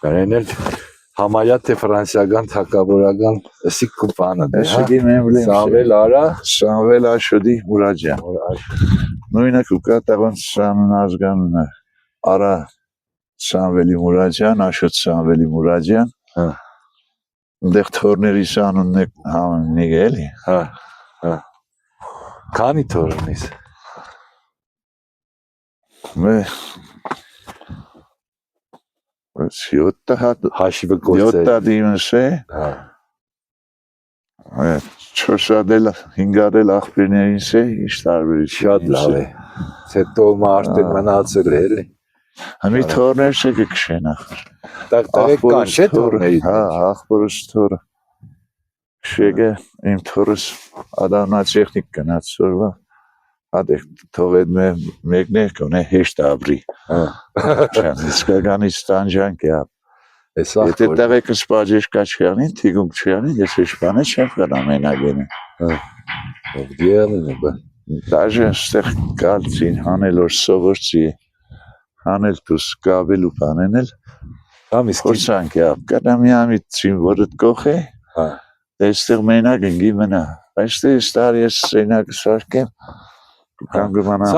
Բերեն էլ համարյա թե ֆրանսիական թակավորական ըսիկ կուպանը դե Սամվել արա Սամվել Աշոդի Մուրաջյան նույնը կուկա տաղոն Սամն ազգանունը արա Սամվելի Մուրաջյան Աշոդ Սամվելի Մուրաջյան Դեղ թորների սանունն է համնիգ էլի Քանի թորնից Սյոտտա հաշիվը կործել Յոտտա դիմս է Չորսադել հինգադել աղբիրներինս է Իշ տարբերից Շատ լավ է Հետո մարդեն մնացել է էլի Հմի թորներ շե կքշեն ախր Տաղտաղեք կան չէ թորների Աղբորս թորը Շեգը իմ թորս ադամնաց եխնիկ կնաց սորվա Հատեք թողեդ մեկն է կոնե հեշտ աբրի Իսկականից տանջանք է Եթե տաղեկը սպաջեշ կաչյանին, թիգունք չյանին, ես հեշպանը չեմ կրամ ենագենը Դաժը ստեղ կալցին հանել որ սովորցի հանել տուս կաբել ու պանենել Փորձանք է կրամ յամիտ ծին որըտ կող է Դեստեղ մենակ ընգի մնա Այստեղ ստար ես սենակը սարկեմ Կանգումանամ